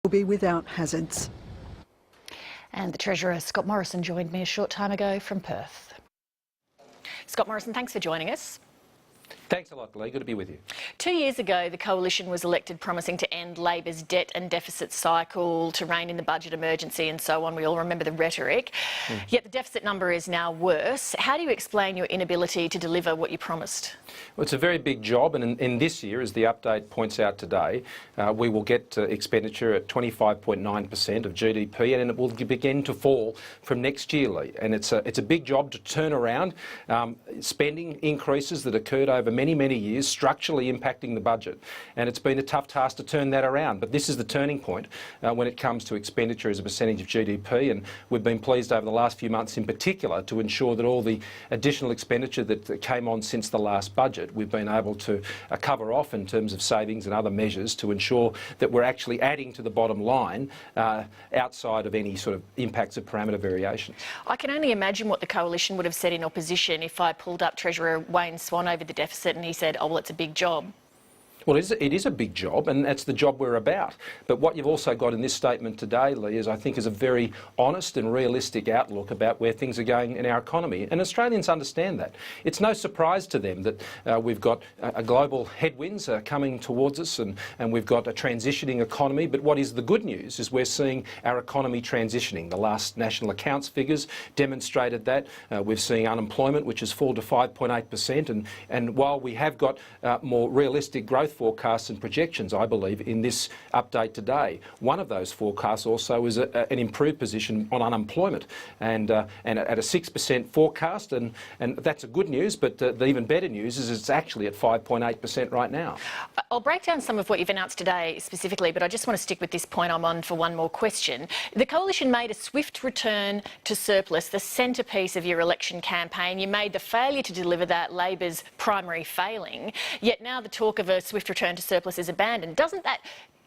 will be without hazards. And the Treasurer, Scott Morrison, joined me a short time ago from Perth. Scott Morrison, thanks for joining us. Thanks a lot, Lee. Good to be with you. 2 years ago, the Coalition was elected promising to end Labor's debt and deficit cycle, to rein in the budget emergency and so on. We all remember the rhetoric. Yet the deficit number is now worse. How do you explain your inability to deliver what you promised? Well, it's a very big job, and in this year, as the update points out today, we will get expenditure at 25.9% of GDP, and it will begin to fall from next year, Lee. And it's a big job to turn around spending increases that occurred over many years, structurally impacting the budget. And it's been a tough task to turn that around. But this is the turning point when it comes to expenditure as a percentage of GDP. And we've been pleased over the last few months in particular to ensure that all the additional expenditure that came on since the last budget, we've been able to cover off in terms of savings and other measures to ensure that we're actually adding to the bottom line outside of any sort of impacts of parameter variations. I can only imagine what the Coalition would have said in opposition if I pulled up Treasurer Wayne Swan over the deficit and he said, oh, well, it's a big job. Well, it is a big job, and that's the job we're about. But what you've also got in this statement today, Lee, is I think is a very honest and realistic outlook about where things are going in our economy. And Australians understand that. It's no surprise to them that we've got a global headwinds coming towards us, and we've got a transitioning economy. But what is the good news is we're seeing our economy transitioning. The last national accounts figures demonstrated that. We're seeing unemployment, which has fallen to 5.8%. And while we have got more realistic growth forecasts and projections, I believe, in this update today, one of those forecasts also is an improved position on unemployment, and at a 6% forecast, and that's a good news. But the even better news is it's actually at 5.8% right now. I'll break down some of what you've announced today specifically, but I just want to stick with this point I'm on for one more question. The Coalition made a swift return to surplus the centrepiece of your election campaign. You made the failure to deliver that Labor's primary failing, yet now the talk of a swift return to surplus is abandoned. Doesn't that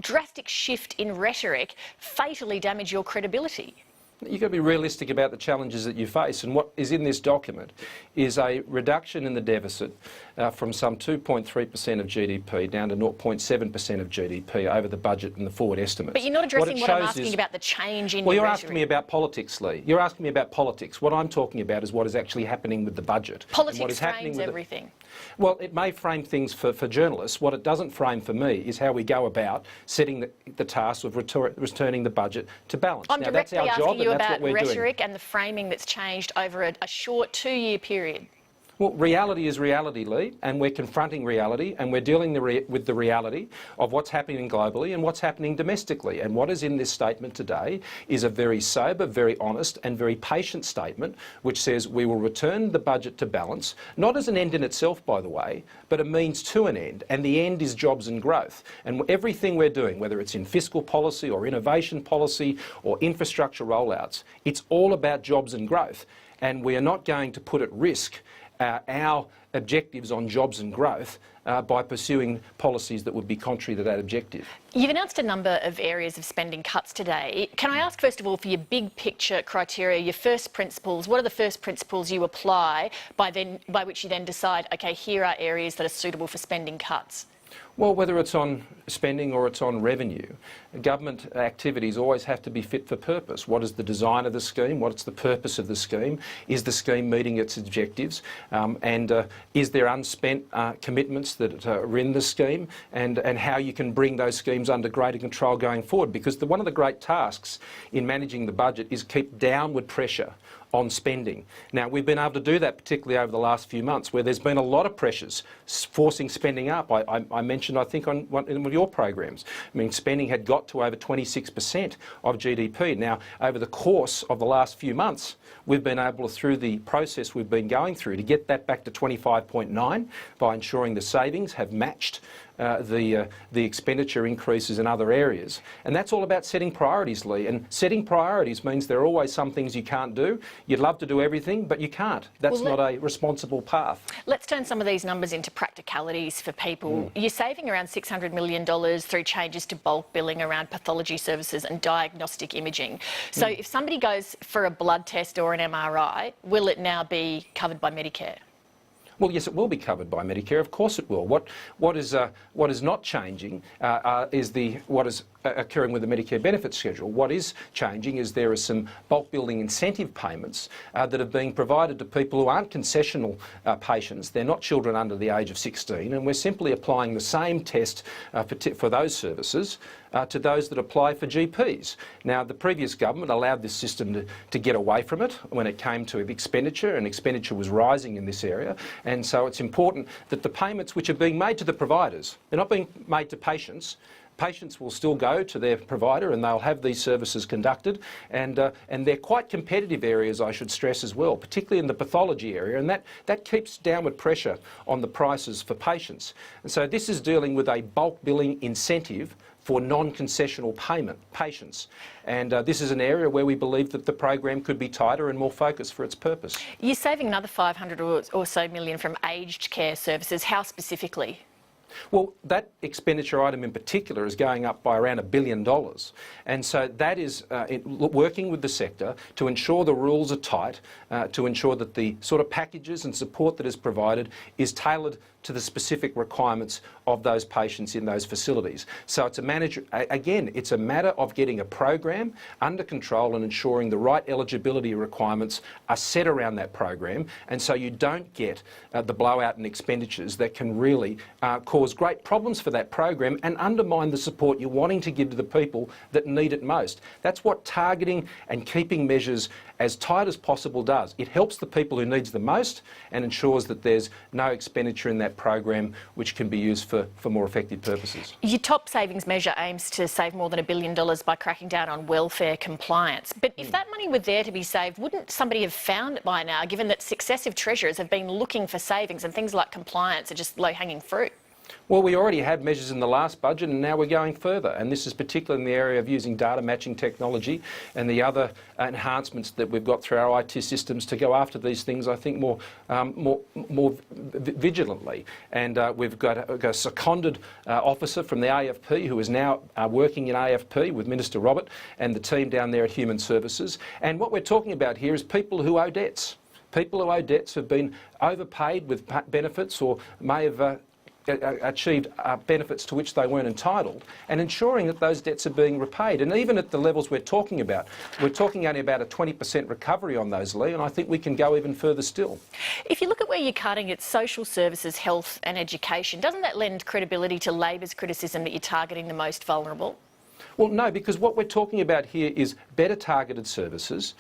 drastic shift in rhetoric fatally damage your credibility? You've got to be realistic about the challenges that you face, and what is in this document is a reduction in the deficit from some 2.3% of GDP down to 0.7% of GDP over the budget and the forward estimates. But you're not addressing what I'm asking about, the change in your you're rhetoric. asking me about politics, Lee. You're asking me about politics. What I'm talking about is what is actually happening with the budget. Politics frames everything. Well, it may frame things for journalists. What it doesn't frame for me is how we go about setting the task of returning the budget to balance. I'm now, directly that's our job, asking you and that's about what we're rhetoric doing. and the framing that's changed over a short 2-year period. Well, reality is reality, Lee, and we're confronting reality, and we're dealing with the reality of what's happening globally and what's happening domestically. And what is in this statement today is a very sober, very honest and very patient statement which says we will return the budget to balance, not as an end in itself, by the way, but a means to an end. And the end is jobs and growth. And everything we're doing, whether it's in fiscal policy or innovation policy or infrastructure rollouts, it's all about jobs and growth. And we are not going to put at risk our objectives on jobs and growth by pursuing policies that would be contrary to that objective. You've announced a number of areas of spending cuts today. Can I ask, first of all, for your big picture criteria, your first principles? What are the first principles you apply by which you then decide, OK, here are areas that are suitable for spending cuts? Well, whether it's on spending or it's on revenue, government activities always have to be fit for purpose. What is the design of the scheme? What's the purpose of the scheme? Is the scheme meeting its objectives? And is there unspent commitments that are in the scheme? And how you can bring those schemes under greater control going forward? Because one of the great tasks in managing the budget is keep downward pressure on spending. Now, we've been able to do that particularly over the last few months where there's been a lot of pressures forcing spending up. I mentioned, I think, on one of your programs. I mean, spending had got to over 26% of GDP. Now, over the course of the last few months, we've been able to, through the process we've been going through, to get that back to 25.9 by ensuring the savings have matched the expenditure increases in other areas. And that's all about setting priorities, Lee. And setting priorities means there are always some things you can't do. You'd love to do everything, but you can't. That's not a responsible path. Let's turn some of these numbers into practicalities for people. You're saving around $600 million through changes to bulk billing around pathology services and diagnostic imaging. So if somebody goes for a blood test or an MRI, will it now be covered by Medicare? Well, yes, it will be covered by Medicare. Of course it will. What is not changing is what is occurring with the Medicare benefit schedule. What is changing is there are some bulk billing incentive payments that are being provided to people who aren't concessional patients. They're not children under the age of 16, and we're simply applying the same test for those services to those that apply for GPs. Now, the previous government allowed this system to get away from it when it came to expenditure, and expenditure was rising in this area. And so it's important that the payments which are being made to the providers, they're not being made to patients. Patients will still go to their provider and they'll have these services conducted, and they're quite competitive areas, I should stress as well, particularly in the pathology area, and that keeps downward pressure on the prices for patients. And so this is dealing with a bulk billing incentive for non-concessional payment patients. And this is an area where we believe that the program could be tighter and more focused for its purpose. You're saving another $500 or so million from aged care services. How specifically? Well, that expenditure item in particular is going up by around $1 billion. And so that is working with the sector to ensure the rules are tight, to ensure that the sort of packages and support that is provided is tailored to the specific requirements of those patients in those facilities. So it's it's a matter of getting a program under control and ensuring the right eligibility requirements are set around that program, and so you don't get the blowout in expenditures that can really cause great problems for that program and undermine the support you're wanting to give to the people that need it most. That's what targeting and keeping measures as tight as possible does. It helps the people who needs the most and ensures that there's no expenditure in that program which can be used for more effective purposes. Your top savings measure aims to save more than $1 billion by cracking down on welfare compliance. But if that money were there to be saved, wouldn't somebody have found it by now, given that successive treasurers have been looking for savings and things like compliance are just low-hanging fruit? Well, we already had measures in the last budget, and now we're going further. And this is particularly in the area of using data matching technology and the other enhancements that we've got through our IT systems to go after these things, I think, more vigilantly. And we've got a seconded officer from the AFP who is now working in AFP with Minister Robert and the team down there at Human Services. And what we're talking about here is people who owe debts. People who owe debts have been overpaid with benefits or may have achieved benefits to which they weren't entitled, and ensuring that those debts are being repaid. And even at the levels we're talking only about a 20% recovery on those, Lee, and I think we can go even further still. If you look at where you're cutting, it's social services, health and education. Doesn't that lend credibility to Labor's criticism that you're targeting the most vulnerable? Well, no, because what we're talking about here is better targeted services,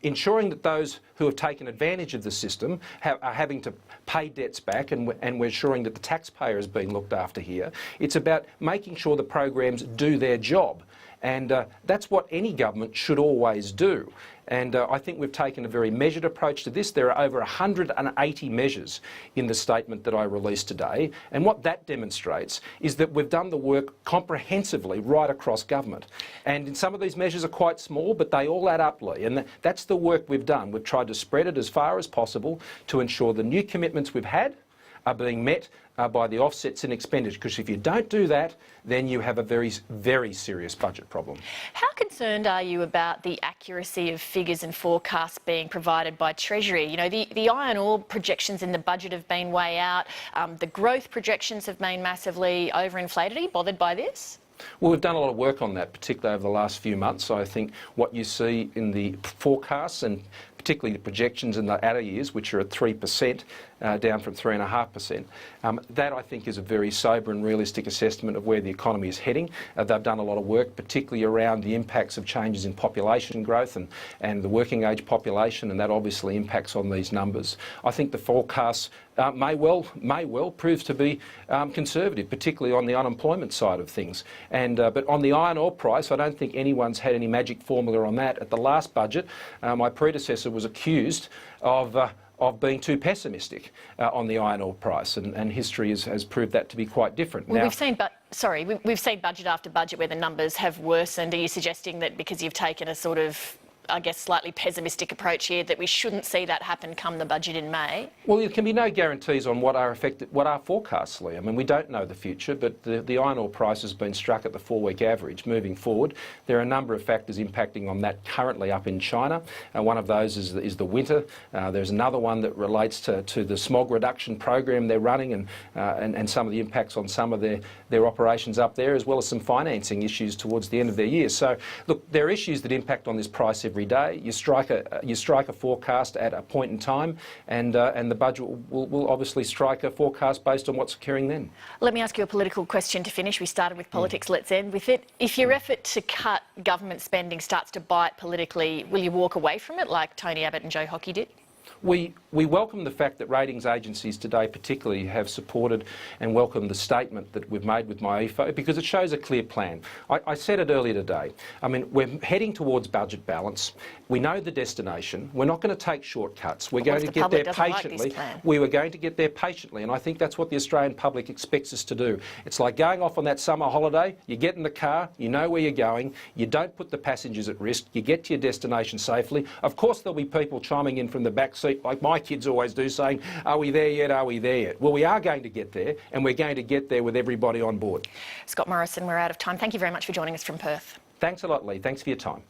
ensuring that those who have taken advantage of the system are having to pay debts back, and we're ensuring that the taxpayer is being looked after here. It's about making sure the programs do their job. And that's what any government should always do. And I think we've taken a very measured approach to this. There are over 180 measures in the statement that I released today. And what that demonstrates is that we've done the work comprehensively right across government. And some of these measures are quite small, but they all add up, Lee. And that's the work we've done. We've tried to spread it as far as possible to ensure the new commitments we've had are being met by the offsets in expenditure, because if you don't do that, then you have a very, very serious budget problem. How concerned are you about the accuracy of figures and forecasts being provided by Treasury? You know, the iron ore projections in the budget have been way out. The growth projections have been massively overinflated. Are you bothered by this? Well, we've done a lot of work on that, particularly over the last few months. I think what you see in the forecasts, and particularly the projections in the outer years, which are at 3%, down from 3.5%, that I think is a very sober and realistic assessment of where the economy is heading. They've done a lot of work, particularly around the impacts of changes in population growth and the working age population, and that obviously impacts on these numbers. I think the forecasts may well prove to be conservative, particularly on the unemployment side of things. But on the iron ore price, I don't think anyone's had any magic formula on that. At the last budget, my predecessor was accused of being too pessimistic on the iron ore price, and history has proved that to be quite different. Well, now, we've seen budget after budget where the numbers have worsened. Are you suggesting that because you've taken a sort of I guess, slightly pessimistic approach here that we shouldn't see that happen come the budget in May? Well, there can be no guarantees on what are forecasts, Lee. I mean, we don't know the future, but the iron ore price has been struck at the 4-week average moving forward. There are a number of factors impacting on that currently up in China. One of those is the winter. There's another one that relates to the smog reduction program they're running and some of the impacts on some of their operations up there, as well as some financing issues towards the end of their year. So, look, there are issues that impact on this price every day. You strike a forecast at a point in time, and the budget will obviously strike a forecast based on what's occurring then. Let me ask you a political question to finish. We started with politics, let's end with it. If your effort to cut government spending starts to bite politically, will you walk away from it like Tony Abbott and Joe Hockey did? We welcome the fact that ratings agencies today particularly have supported and welcomed the statement that we've made with MyEFO because it shows a clear plan. I said it earlier today. I mean, we're heading towards budget balance. We know the destination. We're not going to take shortcuts. We're going to get there patiently. We were going to get there patiently, and I think that's what the Australian public expects us to do. It's like going off on that summer holiday. You get in the car, you know where you're going, you don't put the passengers at risk, you get to your destination safely. Of course, there'll be people chiming in from the back seat, like my kids always do, saying, are we there yet, are we there yet? Well, we are going to get there, and we're going to get there with everybody on board. Scott Morrison, we're out of time. Thank you very much for joining us from Perth. Thanks a lot, Lee. Thanks for your time.